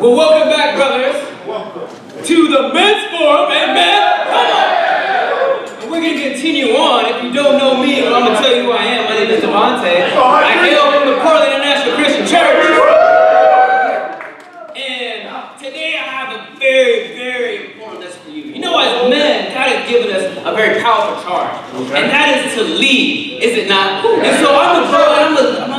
Well, welcome back, brothers, to the men's forum, amen? Come on! And we're going to continue on. If you don't know me, well, I'm going to tell you who I am. My name is Devante. I hail from the Portland International Christian Church. And today I have a very, very important message for you. You know, as men, God has given us a very powerful charge. And that is to lead, is it not? And so I'm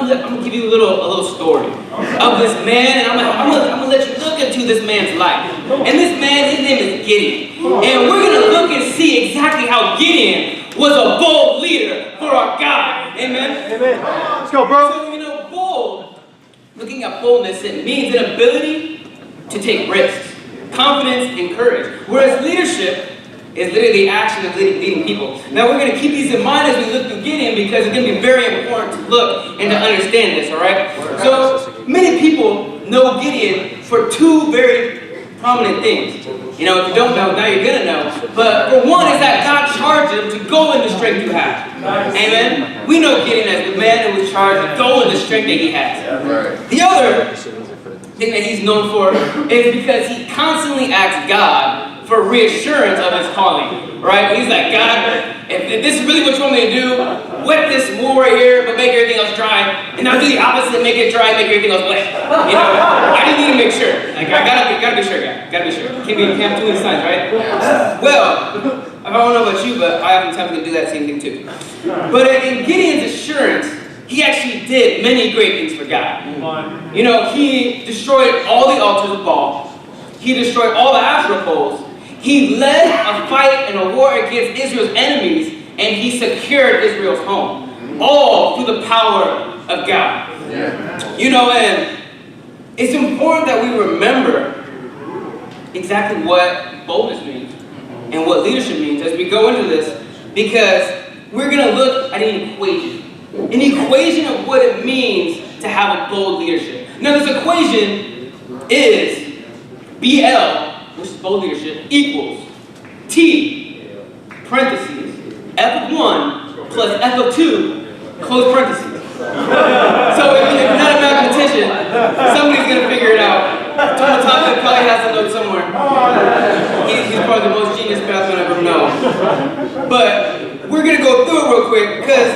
going to give you a little story of this man, and I'm gonna let you look into this man's life. And this man, his name is Gideon. And we're gonna look and see exactly how Gideon was a bold leader for our God. Amen? Amen. Let's go, bro. So, you know, bold, looking at boldness, it means an ability to take risks, confidence, and courage. Whereas leadership is literally the action of leading people. Now we're going to keep these in mind as we look through Gideon, because it's going to be very important to look and to understand this, all right? So many people know Gideon for two very prominent things. You know, if you don't know, now you're going to know. But for one is that God charged him to go in the strength you have. Amen? We know Gideon as the man who was charged to go in the strength that he has. The other thing that he's known for is because he constantly asks God for reassurance of his calling, right? He's like, God, if this is really what you want me to do, wet this wool right here, but make everything else dry, and now do the opposite, make it dry, make everything else wet. You know, I just need to make sure. Like, I gotta be sure, guy. Gotta be sure. Can't do these signs, right? Well, I don't know about you, but I often to do that same thing too. But in Gideon's assurance, he actually did many great things for God. You know, he destroyed all the altars of Baal. He destroyed all the Asherah poles. He led a fight and a war against Israel's enemies, and he secured Israel's home. All through the power of God. You know, and it's important that we remember exactly what boldness means and what leadership means as we go into this, because we're going to look at an equation of what it means to have a bold leadership. Now, this equation is BL, which is bold leadership, equals T, parentheses, F of 1 plus F of 2, close parentheses. So if you're not a mathematician, somebody's going to figure it out. Total Thompson probably has a note somewhere. He's probably the most genius batsman I've ever known. But we're going to go through it real quick, because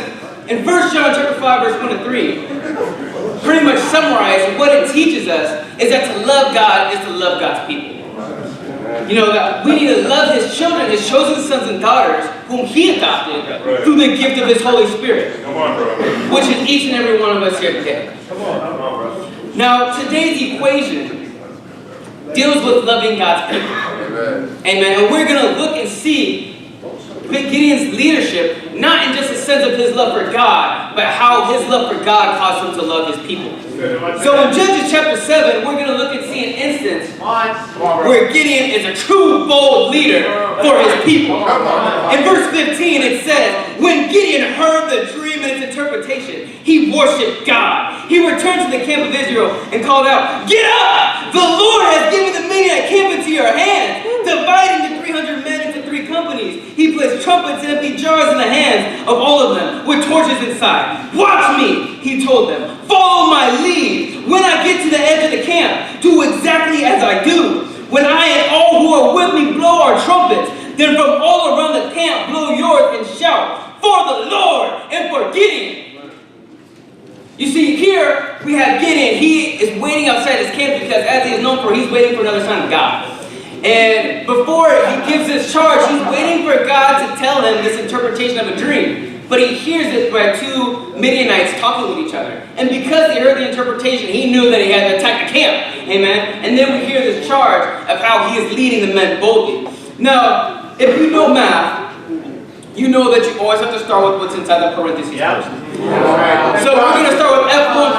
in 1 John chapter 5, verse 1 to 3, pretty much summarize what it teaches us is that to love God is to love God's people. You know, that we need to love his children, his chosen sons and daughters, whom he adopted through the gift of his Holy Spirit, which is each and every one of us here today. Now, today's equation deals with loving God's people. Amen. And we're going to look and see Gideon's leadership, not in just a sense of his love for God, but how his love for God caused him to love his people. So in Judges chapter 7, we're going to look and see an instance where Gideon is a true bold leader for his people. In verse 15 it says, when Gideon heard the dream and its interpretation, he worshipped God. He returned to the camp of Israel and called out, "Get up! The Lord has given the Midianite camp into your hands," dividing the 300 men into 3 companies. He placed trumpets and empty jars in the hands of all of them, with torches inside. "Watch me," he told them. "Follow my lead. When I get to the edge of the camp, do exactly as I do. When I and all who are with me blow our trumpets, then from all around the camp blow yours and shout, 'For the Lord and for Gideon.'" You see, here we have Gideon. He is waiting outside his camp because, as he is known for, he's waiting for another sign of God. And before he gives his charge, he's waiting for God to tell him this interpretation of a dream. But he hears it by 2 Midianites talking with each other. And because he heard the interpretation, he knew that he had to attack the camp. Amen? And then we hear this charge of how he is leading the men boldly. Now, if you know math, you know that you always have to start with what's inside the parentheses first. So we're going to start with F1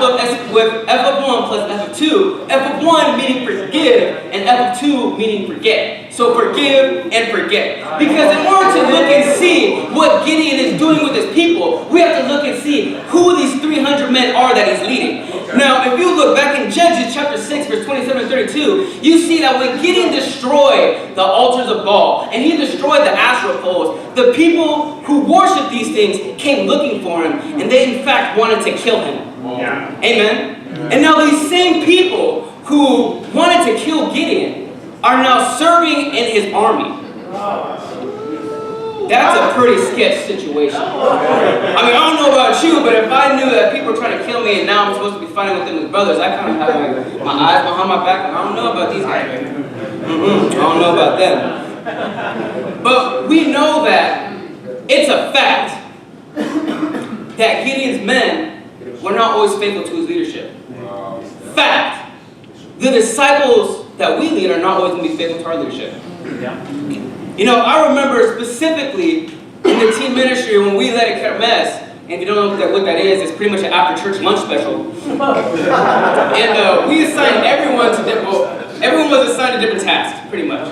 plus F of 2. F of 1 meaning forgive, and F of 2 meaning forget. So forgive and forget. Because in order to look and see what Gideon is doing with his people, we have to look and see who these 300 men are that he's leading. Now, if you look back in Judges chapter 6, verse 27 and 32, you see that when Gideon destroyed the altars of Baal, and he destroyed the Asherah poles, the people who worshiped these things came looking for him, and they in fact wanted to kill him. Amen? And now these same people who wanted to kill Gideon are now serving in his army. That's a pretty sketch situation. I mean, I don't know about you, but if I knew that people were trying to kill me and now I'm supposed to be fighting with them as brothers, I kind of have like my eyes behind my back, and I don't know about these guys. I don't know about them. But we know that it's a fact that Gideon's men were not always faithful to his leadership. Fact. The disciples that we lead are not always going to be faithful to our leadership. You know, I remember specifically in the teen ministry when we led a mess, and if you don't know what that is, it's pretty much an after-church lunch special. And we assigned everyone to everyone was assigned a different task, pretty much,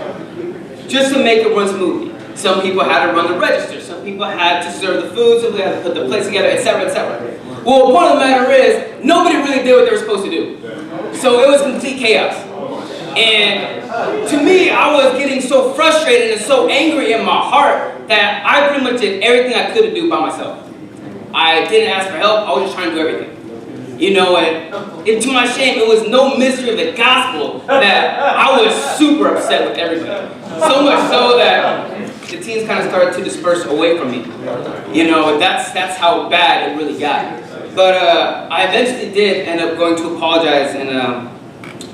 just to make it run smoothly. Some people had to run the register, some people had to serve the food, some people had to put the plates together, etc., etc. Well, the point of the matter is, nobody really did what they were supposed to do. So it was complete chaos. And to me, I was getting so frustrated and so angry in my heart that I pretty much did everything I could do by myself. I didn't ask for help, I was just trying to do everything. You know, and to my shame, it was no mystery of the gospel that I was super upset with everybody. So much so that the teens kind of started to disperse away from me. You know, that's how bad it really got. But I eventually did end up going to apologize and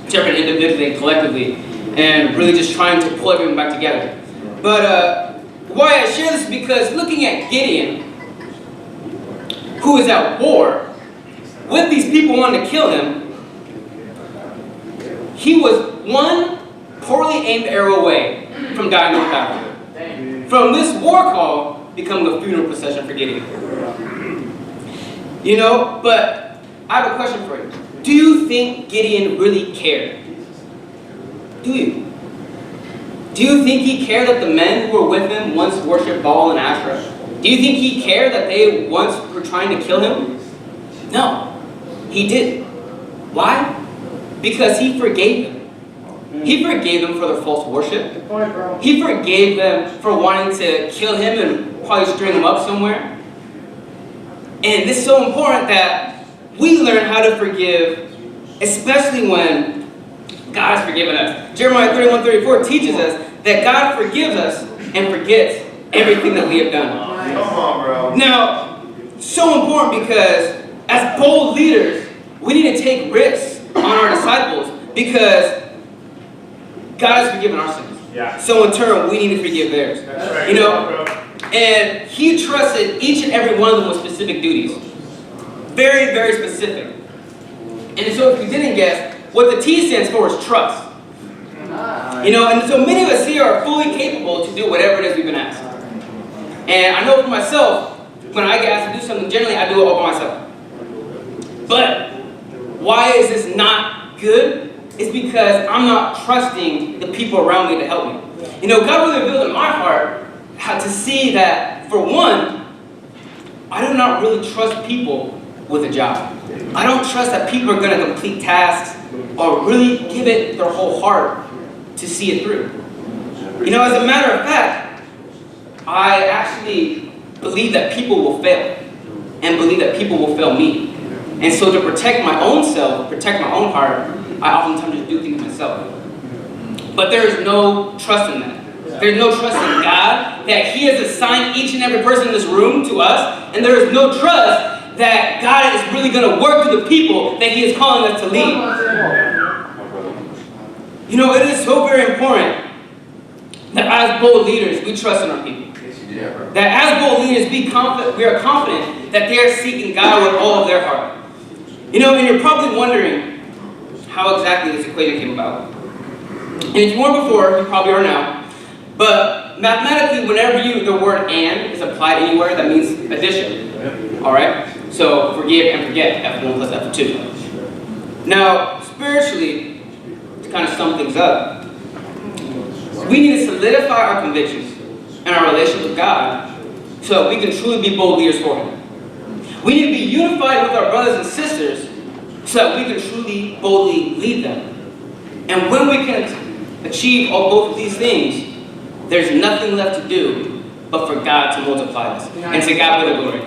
different individually and collectively, and really just trying to pull everyone back together. But why I share this is because looking at Gideon, who is at war with these people wanting to kill him, he was one poorly aimed arrow away from dying on the battlefield. From this war call becoming a funeral procession for Gideon. You know, but I have a question for you. Do you think Gideon really cared? Do you? Do you think he cared that the men who were with him once worshipped Baal and Asherah? Do you think he cared that they once were trying to kill him? No, he didn't. Why? Because he forgave them. He forgave them for their false worship. He forgave them for wanting to kill him and probably string him up somewhere. And this is so important that we learn how to forgive, especially when God has forgiven us. Jeremiah 31:34 teaches us that God forgives us and forgets everything that we have done. Come on, bro. Now, so important because as bold leaders, we need to take risks on our disciples because God has forgiven our sins. Yeah. So in turn, we need to forgive theirs. That's right. You know? And he trusted each and every one of them with specific duties. Very, very specific. And so if you didn't guess, what the T stands for is trust. You know, and so many of us here are fully capable to do whatever it is we've been asked. And I know for myself, when I get asked to do something, generally I do it all by myself. But why is this not good? It's because I'm not trusting the people around me to help me. You know, God really revealed in my heart how to see that, for one, I do not really trust people with a job. I don't trust that people are going to complete tasks or really give it their whole heart to see it through. You know, as a matter of fact, I actually believe that people will fail and believe that people will fail me. And so to protect my own self, protect my own heart, I oftentimes just do things myself. But there is no trust in that. There's no trust in God, that He has assigned each and every person in this room to us, and there is no trust that God is really going to work through the people that He is calling us to lead. You know, it is so very important that as bold leaders, we trust in our people. That as bold leaders, we are confident that they are seeking God with all of their heart. You know, and you're probably wondering how exactly this equation came about. And if you weren't before, you probably are now. But mathematically, whenever the word "and" is applied anywhere, that means addition. All right? So forgive and forget, F1 plus F2. Now, spiritually, to kind of sum things up, we need to solidify our convictions and our relationship with God so that we can truly be bold leaders for Him. We need to be unified with our brothers and sisters so that we can truly boldly lead them. And when we can achieve both of these things, there's nothing left to do but for God to multiply us. And to God be the glory.